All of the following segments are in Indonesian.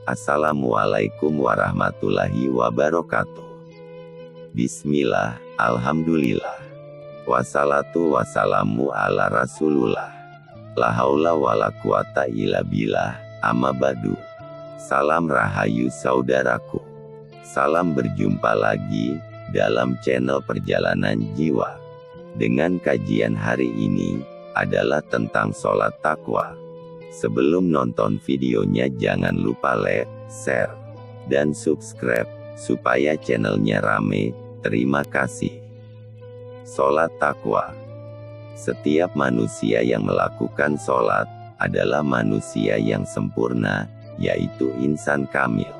Assalamualaikum warahmatullahi wabarakatuh. Bismillah, alhamdulillah. Wassalatu wassalamu ala rasulullah. La haula wala quwata illa billah, amma ba'du. Salam rahayu saudaraku. Salam berjumpa lagi dalam channel Perjalanan Jiwa. Dengan kajian hari ini adalah tentang sholat takwa. Sebelum nonton videonya jangan lupa like, share, dan subscribe supaya channelnya rame. Terima kasih. Sholat takwa. Setiap manusia yang melakukan sholat adalah manusia yang sempurna, yaitu insan kamil.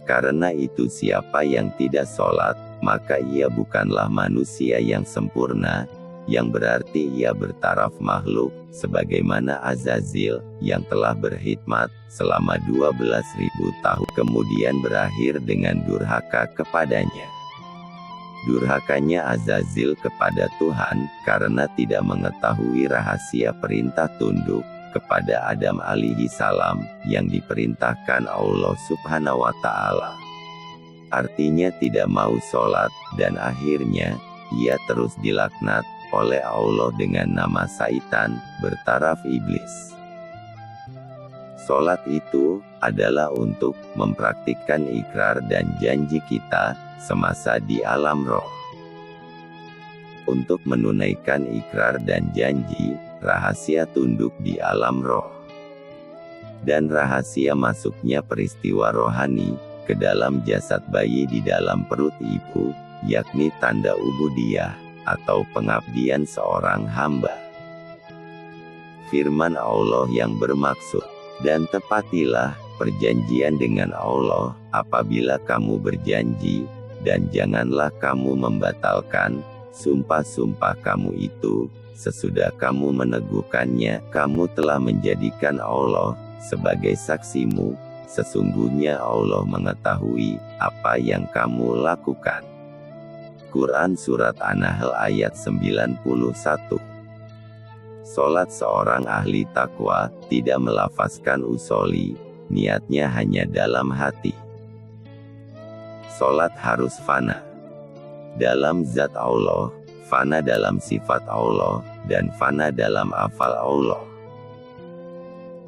Karena itu siapa yang tidak sholat, maka ia bukanlah manusia yang sempurna, yang berarti ia bertaraf makhluk, sebagaimana Azazil, yang telah berkhidmat selama 12.000 tahun, kemudian berakhir dengan durhaka kepadanya. Durhakanya Azazil kepada Tuhan, karena tidak mengetahui rahasia perintah tunduk kepada Adam alaihi salam, yang diperintahkan Allah subhanahu wa ta'ala. Artinya tidak mau sholat, dan akhirnya, ia terus dilaknat oleh Allah dengan nama Saitan, bertaraf iblis. Sholat itu adalah untuk mempraktikkan ikrar dan janji kita semasa di alam roh. Untuk menunaikan ikrar dan janji, rahasia tunduk di alam roh, dan rahasia masuknya peristiwa rohani ke dalam jasad bayi di dalam perut ibu, yakni tanda ubudiyah, atau pengabdian seorang hamba. Firman Allah yang bermaksud, dan tepatilah perjanjian dengan Allah apabila kamu berjanji, dan janganlah kamu membatalkan sumpah-sumpah kamu itu, sesudah kamu meneguhkannya. Kamu telah menjadikan Allah sebagai saksimu, sesungguhnya Allah mengetahui apa yang kamu lakukan. Quran Surat An-Nahl ayat 91. Sholat seorang ahli takwa tidak melafazkan usolli, niatnya hanya dalam hati. Sholat harus fana dalam zat Allah, fana dalam sifat Allah, dan fana dalam afal Allah.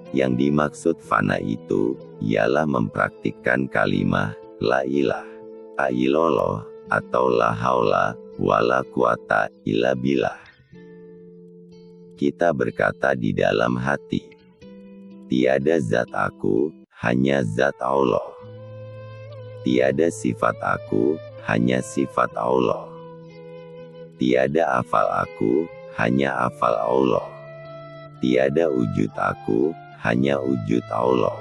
Yang dimaksud fana itu ialah mempraktikkan kalimah la ilaha illallah atau la haula wala quwata illa billah. Kita berkata di dalam hati, tiada zat aku, hanya zat Allah. Tiada sifat aku, hanya sifat Allah. Tiada afal aku, hanya afal Allah. Tiada wujud aku, hanya wujud Allah.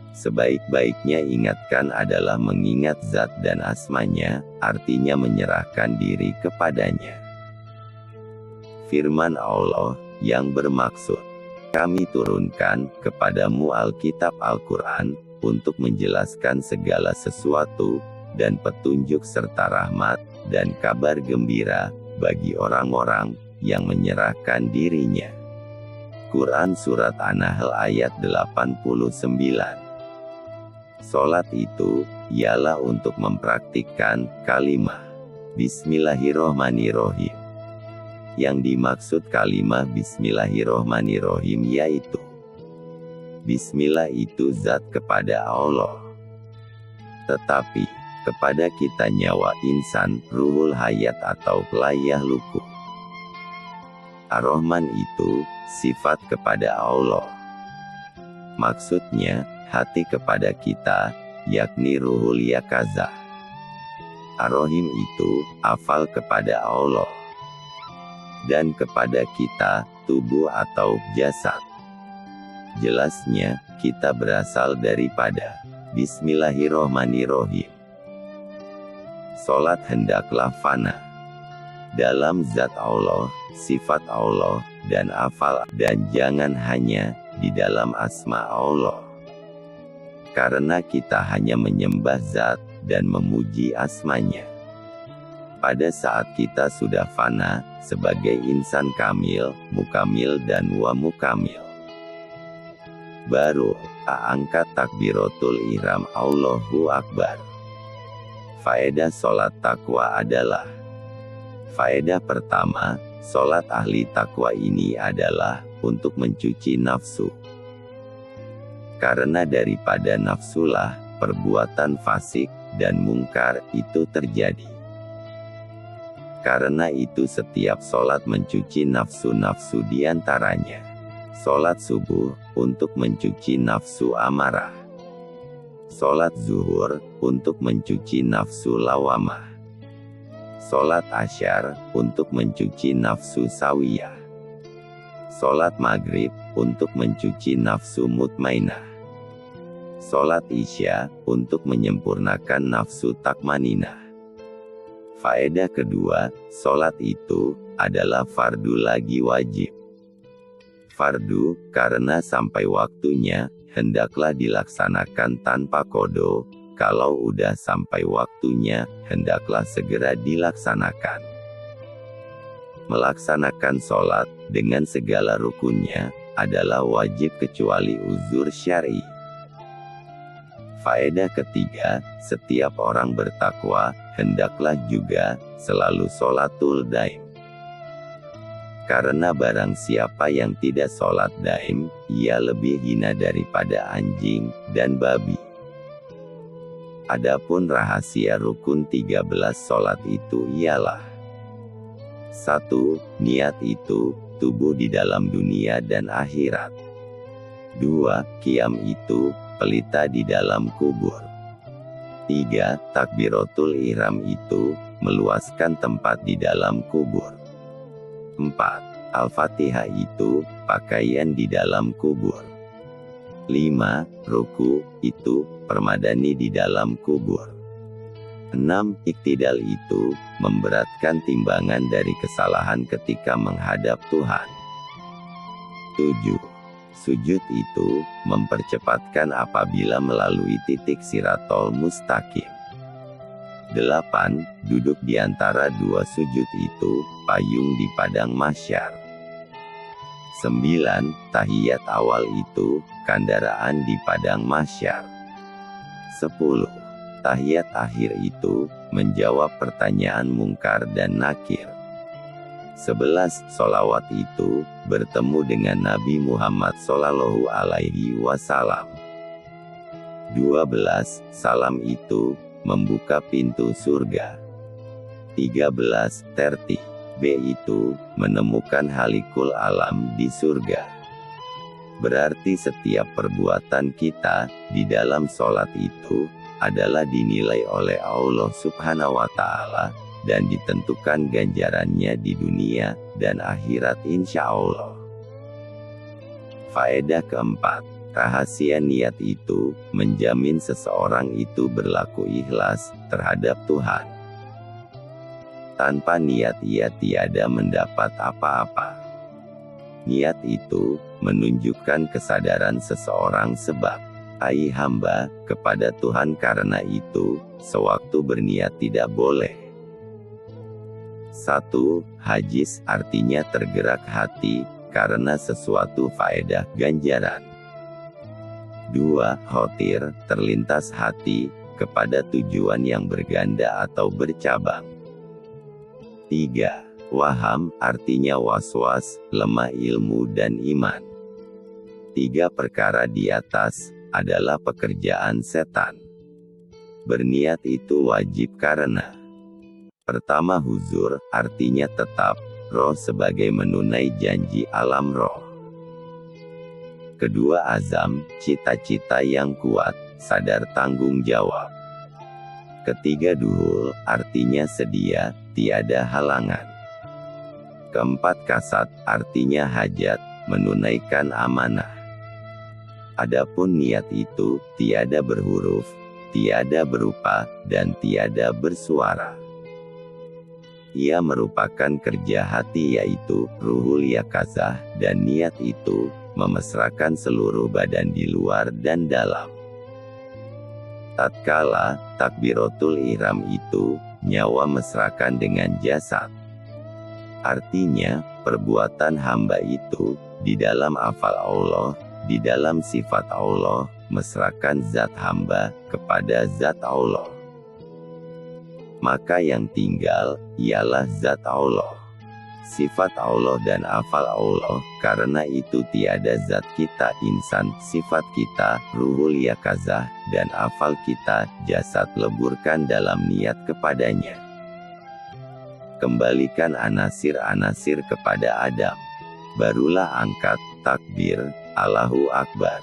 Sebaik-baiknya ingatkan adalah mengingat zat dan asmanya, artinya menyerahkan diri kepadanya. Firman Allah yang bermaksud, kami turunkan kepadamu Alkitab Al-Quran, untuk menjelaskan segala sesuatu, dan petunjuk serta rahmat, dan kabar gembira, bagi orang-orang yang menyerahkan dirinya. Quran Surat An-Nahl ayat 89. Sholat itu ialah untuk mempraktikkan kalimah Bismillahirrohmanirrohim. Yang dimaksud kalimah Bismillahirrohmanirrohim yaitu, Bismillah itu zat kepada Allah, tetapi kepada kita nyawa insan, ruhul hayat atau layah luku. Ar-Rahman itu sifat kepada Allah. Maksudnya, hati kepada kita, yakni ruhul yakazah. Ar-Rahim itu afal kepada Allah, dan kepada kita, tubuh atau jasad. Jelasnya, kita berasal daripada Bismillahirrohmanirrohim. Sholat hendaklah fana dalam zat Allah, sifat Allah, dan afal, dan jangan hanya di dalam asma Allah. Karena kita hanya menyembah zat dan memuji asmanya. Pada saat kita sudah fana sebagai insan kamil, mukamil dan wa mukamil, baru angkat takbiratul ihram Allahu Akbar. Faedah sholat takwa adalah: faedah pertama, sholat ahli takwa ini adalah untuk mencuci nafsu. Karena daripada nafsulah perbuatan fasik dan mungkar itu terjadi. Karena itu setiap sholat mencuci nafsu-nafsu diantaranya. Sholat subuh untuk mencuci nafsu amarah. Sholat zuhur untuk mencuci nafsu lawamah. Sholat asyar untuk mencuci nafsu sawiyah. Sholat maghrib untuk mencuci nafsu mutmainah. Sholat isya untuk menyempurnakan nafsu takmaninah. Faedah kedua, sholat itu adalah fardu lagi wajib. Fardu, karena sampai waktunya, hendaklah dilaksanakan tanpa kodo. Kalau udah sampai waktunya, hendaklah segera dilaksanakan. Melaksanakan sholat, dengan segala rukunnya, adalah wajib kecuali uzur syar'i. Faedah ketiga, setiap orang bertakwa, hendaklah juga, selalu sholatul daim. Karena barang siapa yang tidak sholat daim, ia lebih hina daripada anjing dan babi. Adapun rahasia rukun 13 sholat itu ialah: 1. Niat itu, tubuh di dalam dunia dan akhirat. 2. Qiyam itu, pelita di dalam kubur. 3. Takbiratul ihram itu, meluaskan tempat di dalam kubur. 4. Al-Fatihah itu, pakaian di dalam kubur. 5. Ruku itu, permadani di dalam kubur. 6. Iktidal itu, memberatkan timbangan dari kesalahan ketika menghadap Tuhan. 7. Sujud itu, mempercepatkan apabila melalui titik siratal mustaqim. 8. Duduk di antara dua sujud itu, payung di padang mahsyar. 9. Tahiyat awal itu, kandaraan di padang mahsyar. 10. Tahiyat akhir itu, menjawab pertanyaan mungkar dan nakir. 11. Sholawat itu, bertemu dengan Nabi Muhammad Sallallahu Alaihi Wasallam. 12. Salam itu, membuka pintu surga. 13. Tertib itu, menemukan halikul alam di surga. Berarti setiap perbuatan kita, di dalam sholat itu, adalah dinilai oleh Allah Subhanahu wa Ta'ala, dan ditentukan ganjarannya di dunia dan akhirat insya Allah. Faedah keempat, rahasia niat itu, menjamin seseorang itu berlaku ikhlas terhadap Tuhan. Tanpa niat ia tiada mendapat apa-apa. Niat itu, menunjukkan kesadaran seseorang sebab, ai hamba, kepada Tuhan. Karena itu, sewaktu berniat tidak boleh. 1. Hajis, artinya tergerak hati, karena sesuatu faedah ganjaran. 2. Khotir, terlintas hati, kepada tujuan yang berganda atau bercabang. 3. Waham, artinya was-was, lemah ilmu dan iman. 3 perkara di atas, adalah pekerjaan setan. Berniat itu wajib karena: pertama huzur, artinya tetap, roh sebagai menunai janji alam roh. Kedua azam, cita-cita yang kuat, sadar tanggung jawab. Ketiga duhul, artinya sedia, tiada halangan. Keempat kasat, artinya hajat, menunaikan amanah. Adapun niat itu, tiada berhuruf, tiada berupa, dan tiada bersuara. Ia merupakan kerja hati yaitu, ruhul yakazah, dan niat itu, memesrakan seluruh badan di luar dan dalam. Tatkala, takbiratul ihram itu, nyawa mesrakan dengan jasad. Artinya, perbuatan hamba itu, di dalam hafal Allah, di dalam sifat Allah, mesrakan zat hamba kepada zat Allah. Maka yang tinggal ialah zat Allah, sifat Allah dan afal Allah. Karena itu tiada zat kita insan, sifat kita ruhul yakazah, dan afal kita jasad leburkan dalam niat kepadanya. Kembalikan anasir-anasir kepada Adam. Barulah angkat takbir, Allahu Akbar.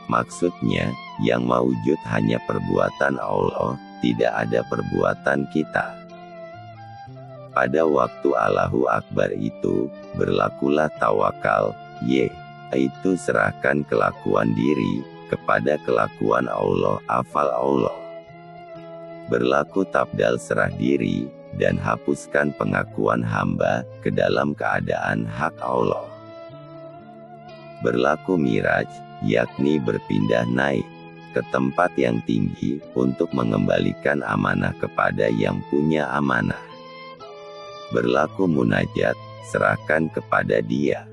Maksudnya, yang mewujud hanya perbuatan Allah, tidak ada perbuatan kita. Pada waktu Allahu Akbar itu, berlakulah tawakal, yaitu serahkan kelakuan diri kepada kelakuan Allah, afal Allah. Berlaku tabdal serah diri, dan hapuskan pengakuan hamba ke dalam keadaan hak Allah. Berlaku miraj, yakni berpindah naik ke tempat yang tinggi untuk mengembalikan amanah kepada yang punya amanah. Berlaku munajat, serahkan kepada Dia.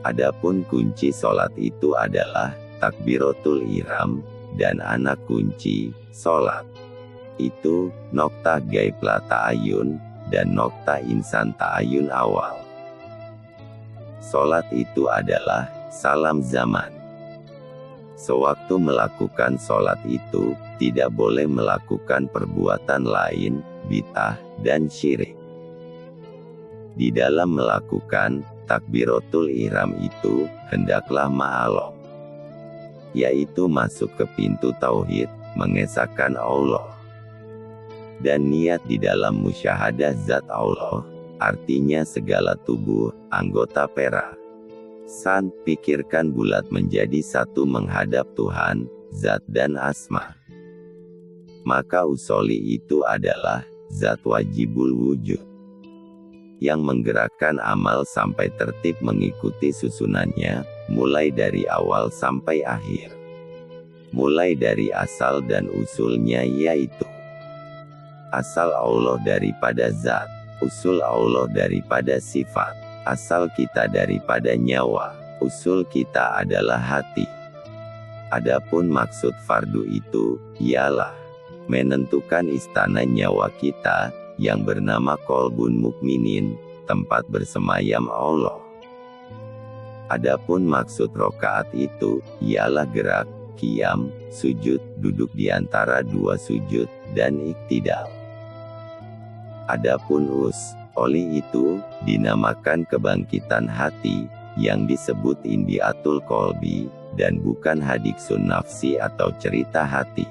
Adapun kunci solat itu adalah takbiratul ihram, dan anak kunci solat itu noktah gaib la ta'ayun dan noktah insan ta'ayun awal. Solat itu adalah salam zaman. Sewaktu melakukan solat itu, tidak boleh melakukan perbuatan lain, bid'ah, dan syirik. Di dalam melakukan takbiratul ihram itu, hendaklah ma'alom, yaitu masuk ke pintu tauhid, mengesahkan Allah. Dan niat di dalam musyahadah zat Allah, artinya segala tubuh, anggota pera, san, pikirkan bulat menjadi satu menghadap Tuhan, zat dan asma. Maka usoli itu adalah zat wajibul wujud, yang menggerakkan amal sampai tertib mengikuti susunannya, mulai dari awal sampai akhir. Mulai dari asal dan usulnya, yaitu asal Allah daripada zat, usul Allah daripada sifat, asal kita daripada nyawa, usul kita adalah hati. Adapun maksud fardu itu, ialah menentukan istana nyawa kita, yang bernama kolbun mukminin, tempat bersemayam Allah. Adapun maksud rokaat itu, ialah gerak, qiyam, sujud, duduk di antara dua sujud, dan iktidal. Adapun oli itu, dinamakan kebangkitan hati, yang disebut indiatul kolbi, dan bukan hadiksun nafsi atau cerita hati.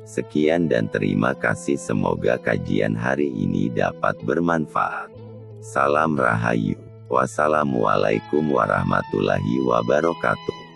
Sekian dan terima kasih, semoga kajian hari ini dapat bermanfaat. Salam Rahayu. Wassalamualaikum warahmatullahi wabarakatuh.